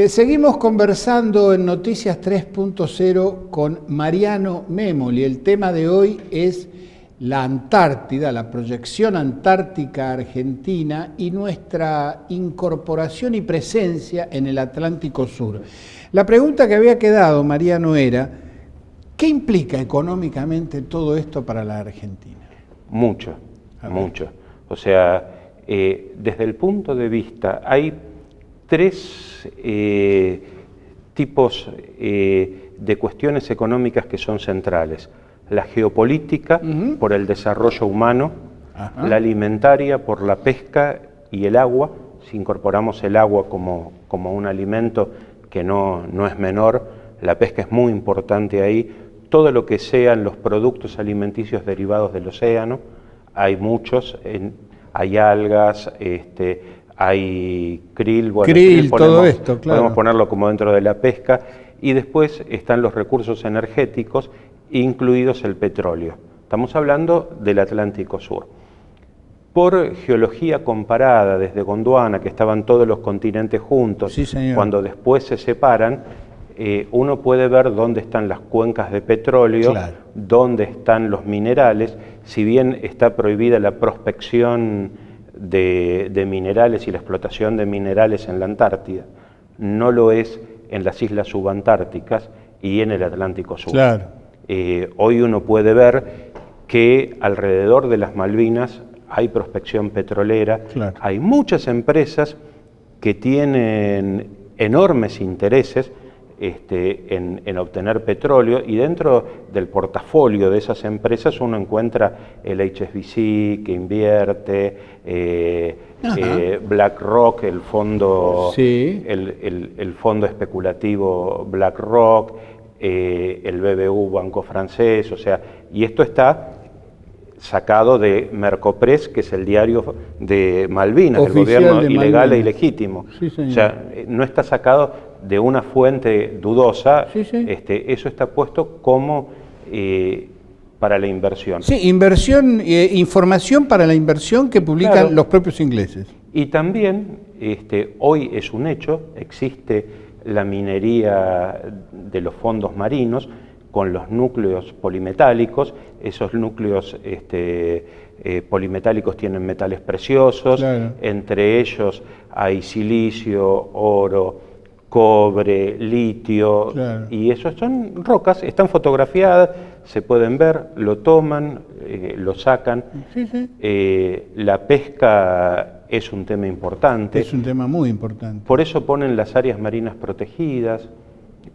Seguimos conversando en Noticias 3.0 con Mariano Memoli. El tema de hoy es la Antártida, la proyección antártica argentina y nuestra incorporación y presencia en el Atlántico Sur. La pregunta que había quedado, Mariano, era: ¿qué implica económicamente todo esto para la Argentina? Mucho. O sea, desde el punto de vista, hay tres tipos de cuestiones económicas que son centrales. La geopolítica, por el desarrollo humano, la alimentaria, por la pesca y el agua. Si incorporamos el agua como un alimento que no es menor, la pesca es muy importante ahí. Todo lo que sean los productos alimenticios derivados del océano, hay muchos, hay algas, hay krill, bueno, krill, todo esto, claro. Podemos ponerlo como dentro de la pesca, y después están los recursos energéticos, incluidos el petróleo. Estamos hablando del Atlántico Sur. Por geología comparada, desde Gondwana, que estaban todos los continentes juntos, sí, señor, cuando después se separan, uno puede ver dónde están las cuencas de petróleo, claro, dónde están los minerales. Si bien está prohibida la prospección de minerales y la explotación de minerales en la Antártida, no lo es en las islas subantárticas y en el Atlántico Sur. Claro. Hoy uno puede ver que alrededor de las Malvinas hay prospección petrolera, claro, hay muchas empresas que tienen enormes intereses en obtener petróleo, y dentro del portafolio de esas empresas uno encuentra el HSBC, que invierte, BlackRock, el fondo, sí, el fondo especulativo BlackRock, el BBU, banco francés, o sea, y esto está sacado de Mercopress, que es el diario de Malvinas, del gobierno ilegal e ilegítimo. Sí, señor. O sea, no está sacado de una fuente dudosa, sí, sí, eso está puesto como para la inversión. Sí, inversión, información para la inversión que publican, claro, los propios ingleses. Y también, hoy es un hecho, existe la minería de los fondos marinos con los núcleos polimetálicos. Esos núcleos polimetálicos tienen metales preciosos, claro, entre ellos hay silicio, oro, cobre, litio, claro, y esos son rocas, están fotografiadas, se pueden ver, lo toman, lo sacan. Sí, sí. La pesca es un tema importante. Es un tema muy importante. Por eso ponen las áreas marinas protegidas.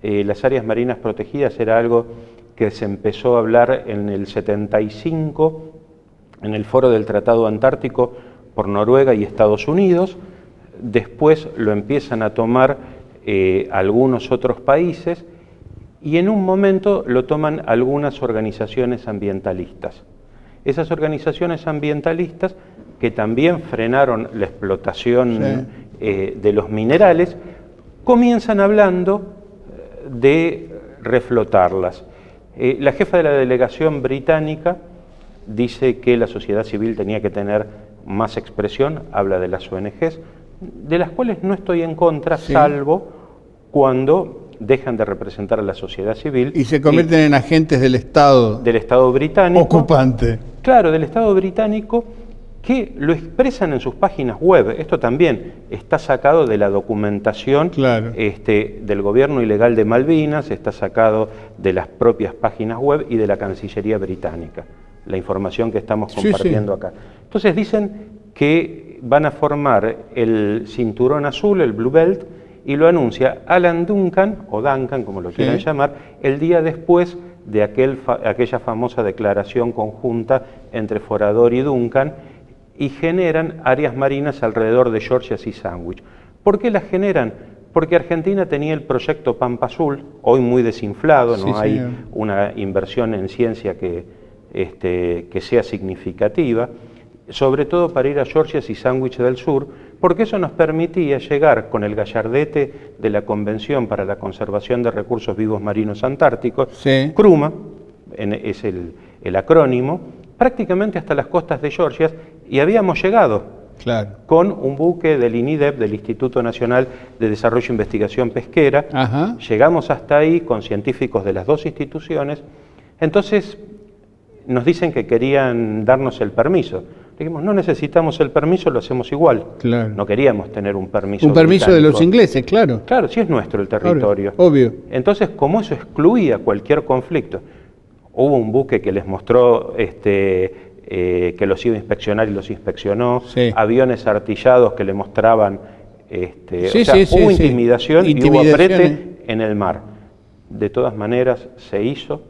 Las áreas marinas protegidas era algo que se empezó a hablar en el 75, en el Foro del Tratado Antártico, por Noruega y Estados Unidos. Después lo empiezan a tomar algunos otros países, y en un momento lo toman algunas organizaciones ambientalistas. Esas organizaciones ambientalistas, que también frenaron la explotación, sí, de los minerales, comienzan hablando de reflotarlas. La jefa de la delegación británica dice que la sociedad civil tenía que tener más expresión, habla de las ONGs, de las cuales no estoy en contra, sí, salvo cuando dejan de representar a la sociedad civil. Y se convierten en agentes del Estado. Del Estado británico. Ocupante. Claro, del Estado británico, que lo expresan en sus páginas web. Esto también está sacado de la documentación, claro, del gobierno ilegal de Malvinas, está sacado de las propias páginas web y de la Cancillería británica, la información que estamos compartiendo, sí, sí, acá. Entonces dicen que van a formar el cinturón azul, el Blue Belt, y lo anuncia Alan Duncan, o Duncan, como lo quieran, sí, llamar, el día después de aquella famosa declaración conjunta entre Forador y Duncan, y generan áreas marinas alrededor de Georgia Sea Sandwich. ¿Por qué las generan? Porque Argentina tenía el proyecto Pampa Azul, hoy muy desinflado, no, sí, hay, señor, una inversión en ciencia que sea significativa, sobre todo para ir a Georgia Sea Sandwich del Sur, porque eso nos permitía llegar con el gallardete de la Convención para la Conservación de Recursos Vivos Marinos Antárticos, sí, CRUMA, es el acrónimo, prácticamente hasta las costas de Georgia, y habíamos llegado. con un buque del INIDEP, del Instituto Nacional de Desarrollo e Investigación Pesquera. Ajá. Llegamos hasta ahí con científicos de las dos instituciones. Entonces nos dicen que querían darnos el permiso. Dijimos, no necesitamos el permiso, lo hacemos igual. Claro. No queríamos tener un permiso. Un permiso de los ingleses, claro. Claro, sí es nuestro el territorio. Obvio. Entonces, como eso excluía cualquier conflicto, hubo un buque que les mostró que los iba a inspeccionar y los inspeccionó, sí. Aviones artillados que le mostraban, hubo intimidación y hubo aprete en el mar. De todas maneras, se hizo,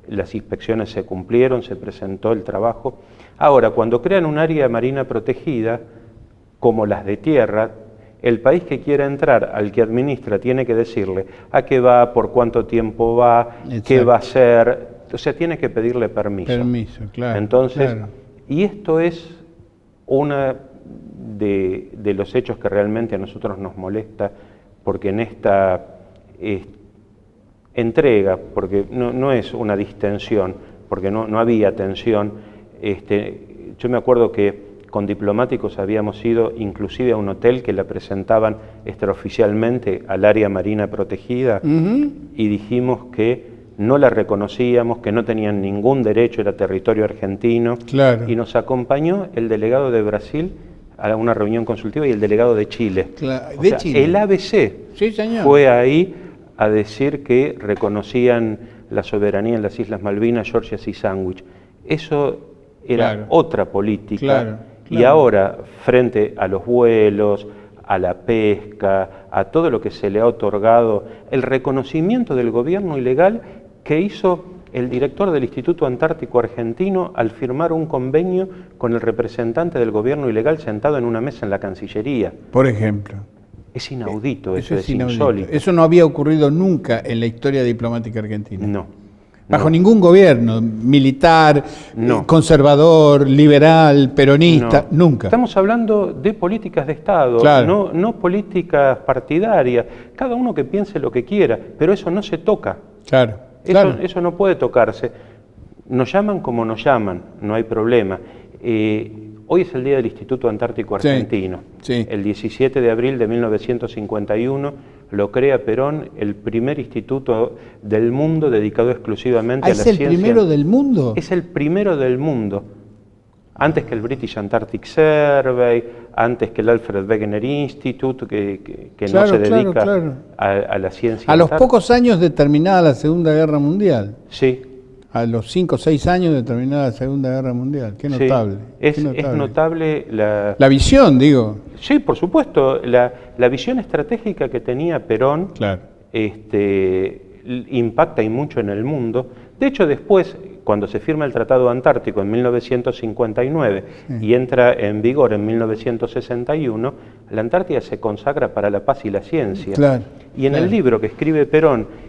las inspecciones se cumplieron, se presentó el trabajo. Ahora, cuando crean un área marina protegida, como las de tierra, el país que quiera entrar, al que administra, tiene que decirle a qué va, por cuánto tiempo va, exacto, qué va a hacer, o sea, tiene que pedirle permiso. Permiso, claro. Entonces, claro. Y esto es una de los hechos que realmente a nosotros nos molesta, porque en esta entrega, porque no es una distensión, porque no había tensión. Yo me acuerdo que con diplomáticos habíamos ido inclusive a un hotel que la presentaban extraoficialmente al área marina protegida, y dijimos que no la reconocíamos, que no tenían ningún derecho, era territorio argentino, claro. Y nos acompañó el delegado de Brasil a una reunión consultiva y el delegado de Chile. Claro. Chile. El ABC sí, señor. Fue ahí a decir que reconocían la soberanía en las Islas Malvinas, Georgias y Sandwich. Eso era claro. Otra política, claro. Y ahora, frente a los vuelos, a la pesca, a todo lo que se le ha otorgado, el reconocimiento del gobierno ilegal que hizo el director del Instituto Antártico Argentino al firmar un convenio con el representante del gobierno ilegal sentado en una mesa en la Cancillería. Por ejemplo. Es inaudito, eso es insólito. Eso no había ocurrido nunca en la historia diplomática argentina. No. Bajo ningún gobierno, militar, conservador, liberal, peronista, nunca. Estamos hablando de políticas de Estado, claro. no políticas partidarias. Cada uno que piense lo que quiera, pero eso no se toca. Claro. Eso no puede tocarse. Nos llaman como nos llaman, no hay problema. Hoy es el Día del Instituto Antártico Argentino. Sí. El 17 de abril de 1951 lo crea Perón, el primer instituto del mundo dedicado exclusivamente a la ciencia. ¿Es el primero del mundo? Es el primero del mundo. Antes que el British Antarctic Survey, antes que el Alfred Wegener Institute, que claro, no se dedica a la ciencia. A los pocos años de terminada la Segunda Guerra Mundial. Sí. A los 5 o 6 años de terminada la Segunda Guerra Mundial. Qué notable. Sí, es notable la visión, digo. Sí, por supuesto. La visión estratégica que tenía Perón impacta y mucho en el mundo. De hecho, después, cuando se firma el Tratado Antártico en 1959 y entra en vigor en 1961, la Antártida se consagra para la paz y la ciencia. Claro, y en el libro que escribe Perón,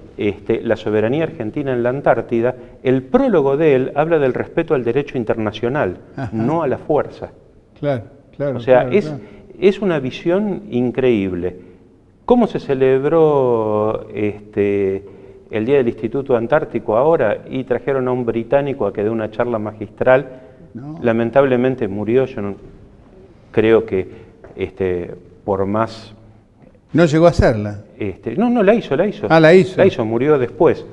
La soberanía argentina en la Antártida, el prólogo de él habla del respeto al derecho internacional, no a la fuerza. Claro. O sea, es una visión increíble. ¿Cómo se celebró el Día del Instituto Antártico ahora? Y trajeron a un británico a que dé una charla magistral. Lamentablemente murió. Yo no creo que por más... ¿No llegó a hacerla? No, la hizo. Ah, la hizo. La hizo, murió después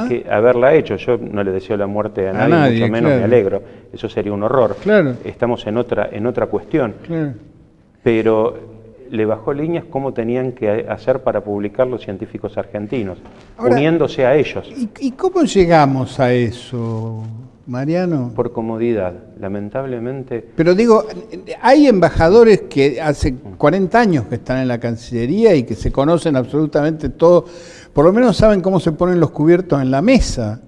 que haberla hecho. Yo no le deseo la muerte a nadie, mucho menos me alegro. Eso sería un horror. Claro. Estamos en otra cuestión. Claro. Pero le bajó líneas cómo tenían que hacer para publicar los científicos argentinos, ahora, uniéndose a ellos. ¿Y cómo llegamos a eso, Mariano? Por comodidad, lamentablemente. Pero digo, hay embajadores que hace 40 años que están en la Cancillería y que se conocen absolutamente todo, por lo menos saben cómo se ponen los cubiertos en la mesa.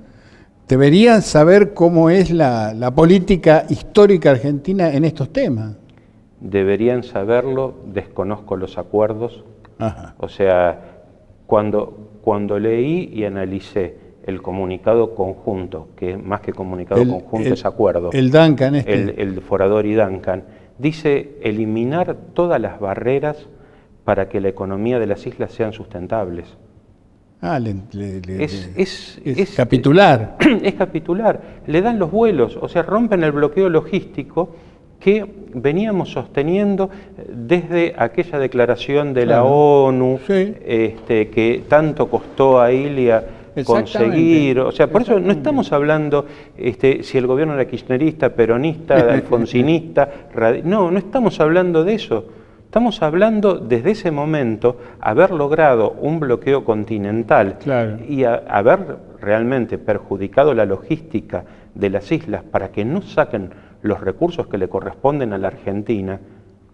Deberían saber cómo es la política histórica argentina en estos temas. Deberían saberlo, desconozco los acuerdos. O sea, cuando leí y analicé el comunicado conjunto, que más que comunicado conjunto es acuerdo. El Duncan el Forador y Duncan, dice eliminar todas las barreras para que la economía de las islas sean sustentables. Es capitular. Es capitular. Le dan los vuelos, o sea, rompen el bloqueo logístico que veníamos sosteniendo desde aquella declaración de la ONU, sí, que tanto costó a Ilia conseguir. O sea, por eso no estamos hablando si el gobierno era kirchnerista, peronista, alfonsinista, no estamos hablando de eso. Estamos hablando desde ese momento haber logrado un bloqueo continental, claro, y haber realmente perjudicado la logística de las islas para que no saquen los recursos que le corresponden a la Argentina,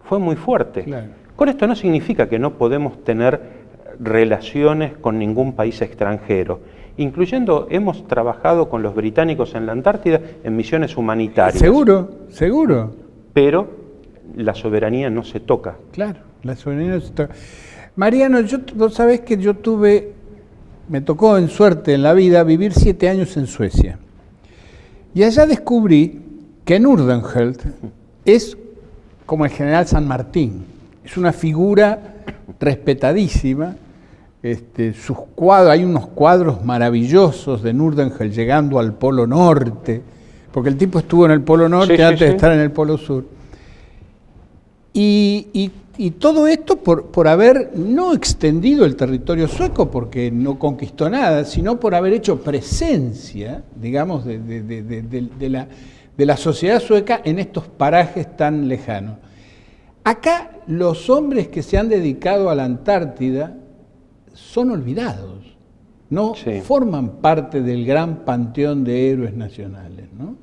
fue muy fuerte. Claro. Con esto no significa que no podemos tener relaciones con ningún país extranjero, incluyendo, hemos trabajado con los británicos en la Antártida en misiones humanitarias. Seguro, seguro. Pero la soberanía no se toca. Claro, la soberanía no se toca. Mariano, vos sabés que me tocó en suerte en la vida vivir 7 años en Suecia. Y allá descubrí que Nordenskiöld es como el general San Martín, es una figura respetadísima. Sus cuadros, hay unos cuadros maravillosos de Nordenskiöld llegando al Polo Norte, porque el tipo estuvo en el Polo Norte antes de estar en el Polo Sur. Y todo esto por haber no extendido el territorio sueco, porque no conquistó nada, sino por haber hecho presencia, digamos, de la sociedad sueca en estos parajes tan lejanos. Acá los hombres que se han dedicado a la Antártida son olvidados, no forman parte del gran panteón de héroes nacionales, ¿no?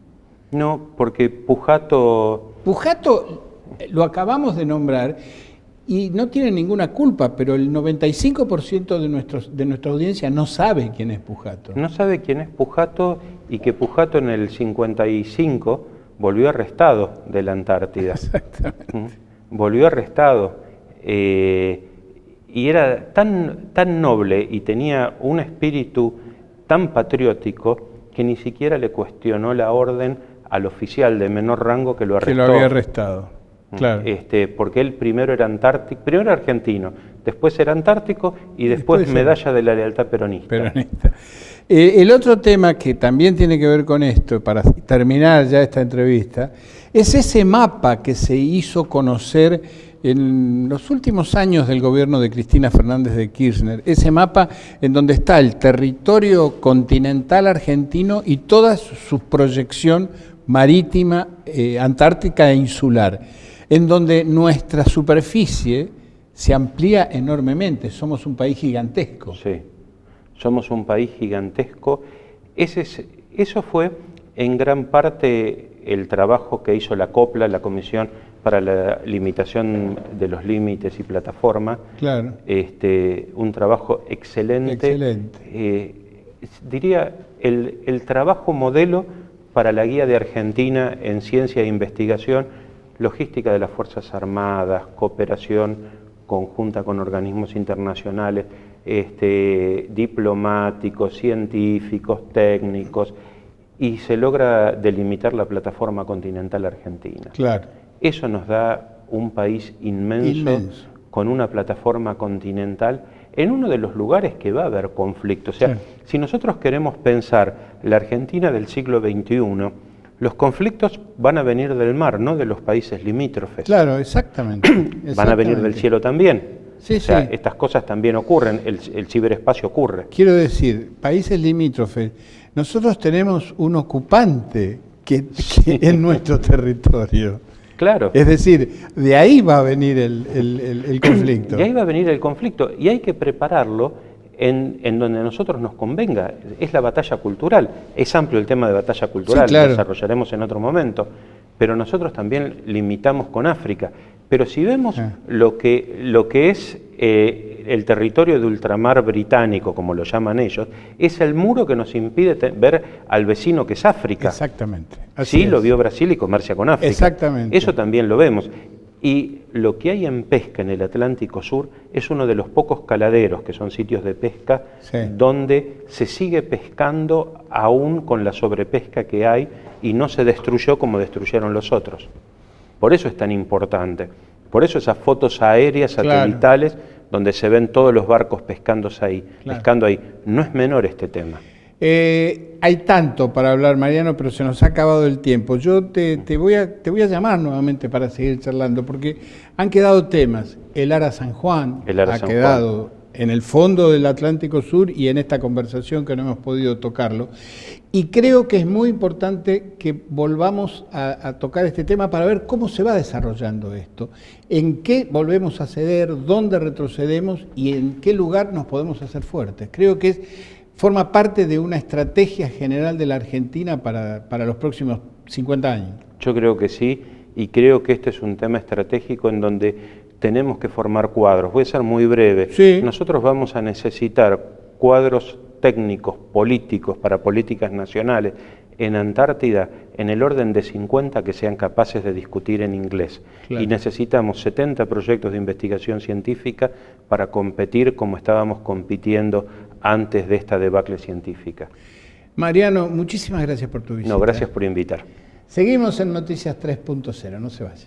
No, porque Pujato lo acabamos de nombrar y no tiene ninguna culpa, pero el 95% de nuestra audiencia no sabe quién es Pujato. No sabe quién es Pujato, y que Pujato en el 55 volvió arrestado de la Antártida. Exactamente. Volvió arrestado. Y era tan noble y tenía un espíritu tan patriótico que ni siquiera le cuestionó la orden al oficial de menor rango que lo arrestó. Que lo había arrestado. Claro. Porque él primero era argentino, después era antártico y después medalla de la lealtad peronista. El otro tema que también tiene que ver con esto, para terminar ya esta entrevista, es ese mapa que se hizo conocer en los últimos años del gobierno de Cristina Fernández de Kirchner, ese mapa en donde está el territorio continental argentino y toda su proyección marítima, antártica e insular, en donde nuestra superficie se amplía enormemente. Somos un país gigantesco. Sí, somos un país gigantesco. Eso fue en gran parte el trabajo que hizo la COPLA, la Comisión para la Limitación de los Límites y Plataforma. Claro. Un trabajo excelente. Diría el trabajo modelo para la guía de Argentina en ciencia e investigación, logística de las Fuerzas Armadas, cooperación conjunta con organismos internacionales, diplomáticos, científicos, técnicos, y se logra delimitar la plataforma continental argentina. Claro. Eso nos da un país inmenso. Con una plataforma continental en uno de los lugares que va a haber conflicto. O sea, si nosotros queremos pensar la Argentina del siglo XXI, los conflictos van a venir del mar, no de los países limítrofes. Claro, exactamente. Van a venir del cielo también. Sí, o sea, estas cosas también ocurren, el ciberespacio ocurre. Quiero decir, países limítrofes, nosotros tenemos un ocupante que es nuestro territorio. Claro. Es decir, de ahí va a venir el conflicto. De ahí va a venir el conflicto y hay que prepararlo en donde a nosotros nos convenga. Es la batalla cultural. Es amplio el tema de batalla cultural, lo desarrollaremos en otro momento. Pero nosotros también limitamos con África. Pero si vemos lo que es el territorio de ultramar británico, como lo llaman ellos, es el muro que nos impide ver al vecino que es África. Exactamente. Sí, lo vio Brasil y comercia con África. Exactamente. Eso también lo vemos. Y lo que hay en pesca en el Atlántico Sur es uno de los pocos caladeros, que son sitios de pesca, donde se sigue pescando aún con la sobrepesca que hay y no se destruyó como destruyeron los otros. Por eso es tan importante. Por eso esas fotos aéreas, satelitales, donde se ven todos los barcos pescando ahí. No es menor este tema. Hay tanto para hablar, Mariano, pero se nos ha acabado el tiempo. Yo te voy a llamar nuevamente para seguir charlando, porque han quedado temas. El Ara San Juan ha quedado en el fondo del Atlántico Sur y en esta conversación que no hemos podido tocarlo. Y creo que es muy importante que volvamos a tocar este tema para ver cómo se va desarrollando esto, en qué volvemos a ceder, dónde retrocedemos y en qué lugar nos podemos hacer fuertes. Creo que forma parte de una estrategia general de la Argentina para los próximos 50 años. Yo creo que sí, y creo que este es un tema estratégico en donde tenemos que formar cuadros. Voy a ser muy breve. Sí. Nosotros vamos a necesitar cuadros técnicos, políticos, para políticas nacionales en Antártida, en el orden de 50 que sean capaces de discutir en inglés. Claro. Y necesitamos 70 proyectos de investigación científica para competir como estábamos compitiendo antes de esta debacle científica. Mariano, muchísimas gracias por tu visita. No, gracias por invitar. Seguimos en Noticias 3.0, no se vaya.